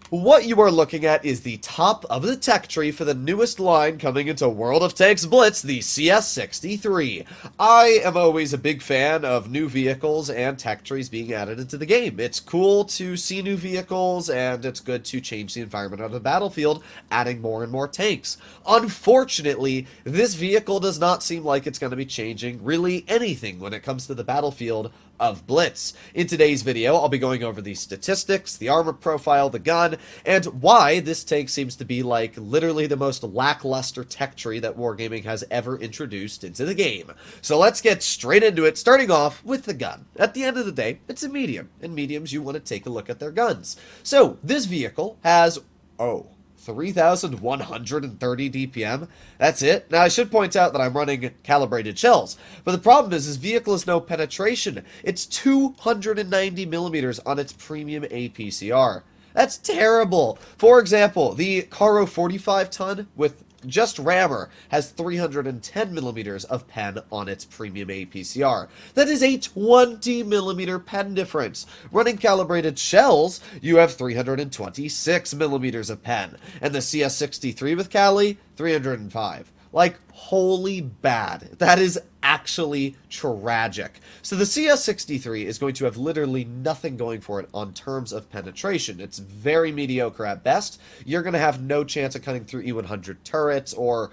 What you are looking at is the top of the tech tree for the newest line coming into World of Tanks Blitz, the CS63. I am always a big fan of new vehicles and tech trees being added into the game. It's cool to see new vehicles, and it's good to change the environment of the battlefield, adding more and more tanks. Unfortunately, this vehicle does not seem like it's going to be changing really anything when it comes to the battlefield of Blitz. In today's video, I'll be going over the statistics, the armor profile, the gun, and why this tank seems to be like literally the most lackluster tech tree that Wargaming has ever introduced into the game. So let's get straight into it, starting off with the gun. At the end of the day, it's a medium, and mediums you want to take a look at their guns. So this vehicle has, 3,130 DPM. That's it. Now, I should point out that I'm running calibrated shells, but the problem is this vehicle has no penetration. It's 290 millimeters on its premium APCR. That's terrible. For example, the Caro 45 ton with just rammer has 310 millimeters of pen on its premium APCR. That is a 20 millimeter pen difference. Running calibrated shells, you have 326 millimeters of pen, and the CS63 with Cali, 305. Like, holy bad. That is actually tragic. So the CS63 is going to have literally nothing going for it on terms of penetration. It's very mediocre at best. You're going to have no chance of cutting through E100 turrets or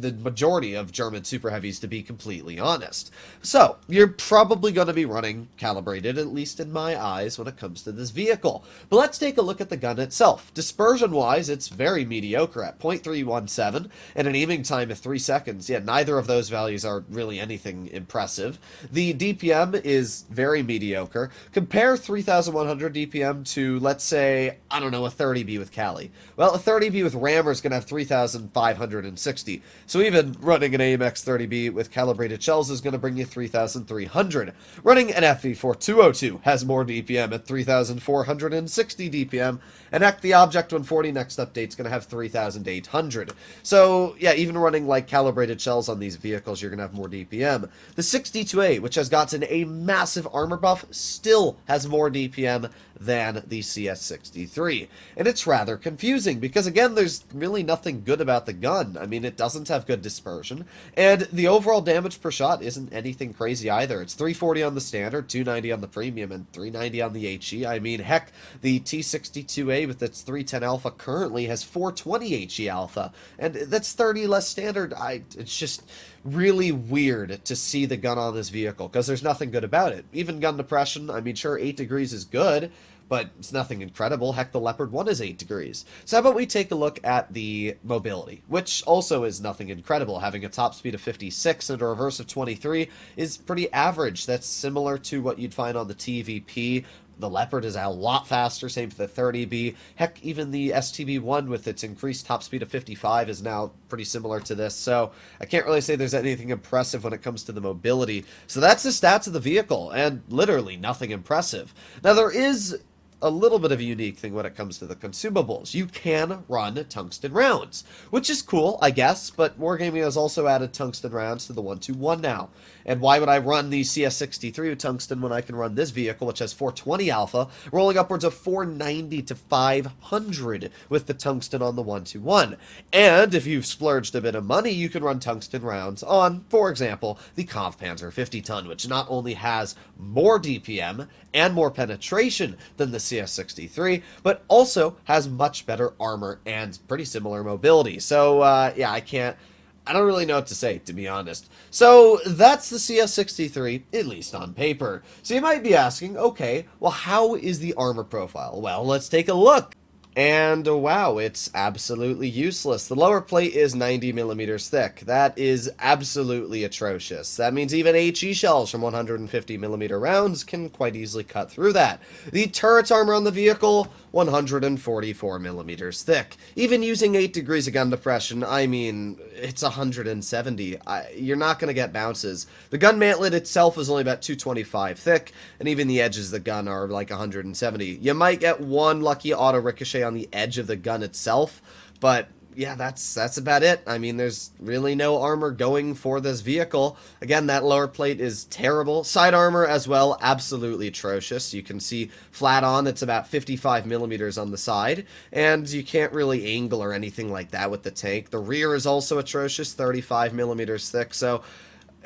the majority of German super heavies, to be completely honest. So, you're probably going to be running calibrated, at least in my eyes, when it comes to this vehicle. But let's take a look at the gun itself. Dispersion-wise, it's very mediocre at 0.317 and an aiming time of 3 seconds. Yeah, neither of those values are really anything impressive. The DPM is very mediocre. Compare 3,100 DPM to, let's say, I don't know, a 30B with Cali. Well, a 30B with Rammer is going to have 3,560. So even running an AMX 30B with calibrated shells is going to bring you 3,300. Running an FV4202 has more DPM at 3,460 DPM, and heck, the Object 140 next update is going to have 3,800. So yeah, even running like calibrated shells on these vehicles, you're going to have more DPM. The 62A, which has gotten a massive armor buff, still has more DPM than the CS63. And it's rather confusing because, again, there's really nothing good about the gun. I mean, it doesn't have good dispersion, and the overall damage per shot isn't anything crazy either. It's 340 on the standard, 290 on the premium, and 390 on the HE. I mean, heck, the T62A with its 310 alpha currently has 420 HE alpha, and that's 30 less standard. It's just really weird to see the gun on this vehicle because there's nothing good about it. Even gun depression, I mean, sure, 8 degrees is good, but it's nothing incredible. Heck, the Leopard 1 is 8 degrees. So how about we take a look at the mobility, which also is nothing incredible. Having a top speed of 56 and a reverse of 23 is pretty average. That's similar to what you'd find on the TVP. The Leopard is a lot faster, same for the 30B. Heck, even the STB-1 with its increased top speed of 55 is now pretty similar to this, so I can't really say there's anything impressive when it comes to the mobility. So that's the stats of the vehicle, and literally nothing impressive. Now, there is a little bit of a unique thing when it comes to the consumables. You can run tungsten rounds, which is cool, I guess, but Wargaming has also added tungsten rounds to the 121 now. And why would I run the CS63 with tungsten when I can run this vehicle, which has 420 alpha, rolling upwards of 490 to 500 with the tungsten on the 121? And if you've splurged a bit of money, you can run tungsten rounds on, for example, the Kampfpanzer 50 ton, which not only has more DPM and more penetration than the CS63, but also has much better armor and pretty similar mobility. So, yeah, I don't really know what to say, to be honest. So, that's the CS63, at least on paper. So you might be asking, okay, well, how is the armor profile? Well, let's take a look. And wow, it's absolutely useless. The lower plate is 90 millimeters thick. That is absolutely atrocious. That means even HE shells from 150 millimeter rounds can quite easily cut through that. The turret armor on the vehicle, 144 millimeters thick. Even using 8 degrees of gun depression, I mean, it's 170. You're not going to get bounces. The gun mantlet itself is only about 225 thick, and even the edges of the gun are like 170. You might get one lucky auto ricochet on the edge of the gun itself, but yeah, that's about it. I mean, there's really no armor going for this vehicle. Again, that lower plate is terrible. Side armor as well, absolutely atrocious. You can see flat on, it's about 55 millimeters on the side, and you can't really angle or anything like that with the tank. The rear is also atrocious, 35 millimeters thick, so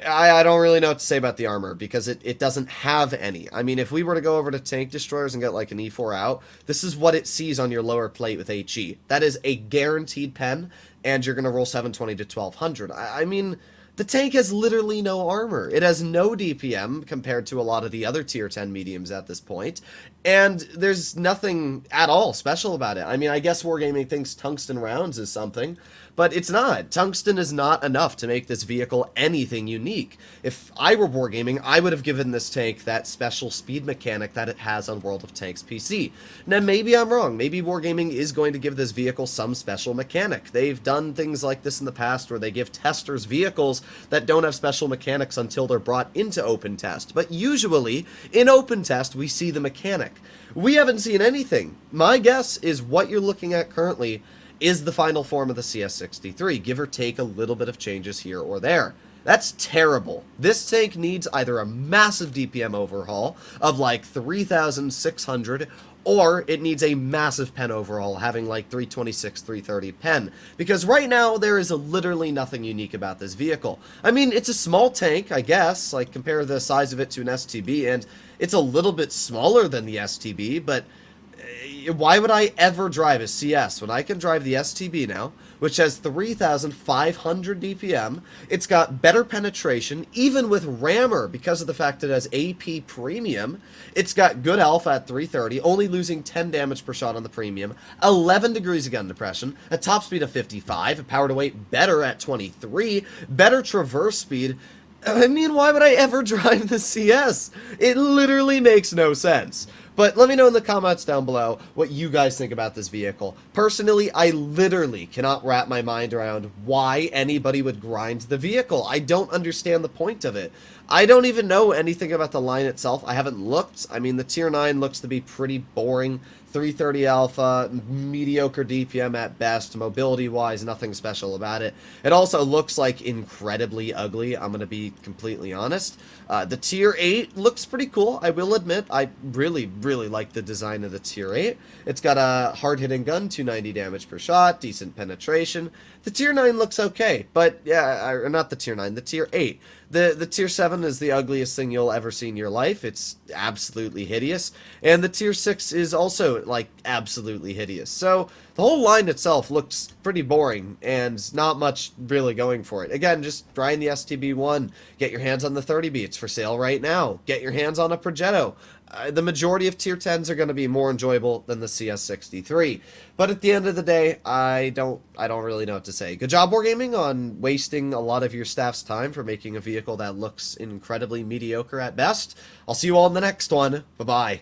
I don't really know what to say about the armor because it doesn't have any. I mean, if we were to go over to tank destroyers and get like an E4 out, this is what it sees on your lower plate with HE. That is a guaranteed pen, and you're going to roll 720 to 1200. I mean, the tank has literally no armor. It has no DPM compared to a lot of the other tier 10 mediums at this point, and there's nothing at all special about it. I mean, I guess Wargaming thinks tungsten rounds is something, but it's not. Tungsten is not enough to make this vehicle anything unique. If I were Wargaming, I would have given this tank that special speed mechanic that it has on World of Tanks PC. Now, maybe I'm wrong. Maybe Wargaming is going to give this vehicle some special mechanic. They've done things like this in the past where they give testers vehicles that don't have special mechanics until they're brought into open test. But usually, in open test, we see the mechanic. We haven't seen anything. My guess is what you're looking at currently is the final form of the CS63, give or take a little bit of changes here or there. That's terrible. This tank needs either a massive DPM overhaul of like 3,600, or it needs a massive pen overhaul, having like 326, 330 pen. Because right now, there is literally nothing unique about this vehicle. I mean, it's a small tank, I guess, like compare the size of it to an STB, and it's a little bit smaller than the STB, but why would I ever drive a CS when I can drive the STB now, which has 3,500 DPM? It's got better penetration, even with rammer, because of the fact it has AP premium. It's got good alpha at 330, only losing 10 damage per shot on the premium, 11 degrees of gun depression, a top speed of 55, a power to weight better at 23, better traverse speed. I mean, why would I ever drive the CS? It literally makes no sense. But let me know in the comments down below what you guys think about this vehicle. Personally, I literally cannot wrap my mind around why anybody would grind the vehicle. I don't understand the point of it. I don't even know anything about the line itself. I haven't looked. I mean, the tier 9 looks to be pretty boring. 330 alpha, mediocre DPM at best, mobility-wise, nothing special about it. It also looks like incredibly ugly, I'm going to be completely honest. The tier 8 looks pretty cool, I will admit. I really like the design of the tier 8. It's got a hard-hitting gun, 290 damage per shot, decent penetration. The tier 9 looks okay, but yeah, not the tier 9, the tier 8. The tier 7 is the ugliest thing you'll ever see in your life. It's absolutely hideous. And the tier 6 is also, like, absolutely hideous. So, the whole line itself looks pretty boring, and not much really going for it. Again, just grind the STB1. Get your hands on the 30B. It's for sale right now. Get your hands on a Progetto. The majority of tier 10s are going to be more enjoyable than the CS63. But at the end of the day, I don't really know what to say. Good job, Wargaming, on wasting a lot of your staff's time for making a vehicle that looks incredibly mediocre at best. I'll see you all in the next one. Bye-bye.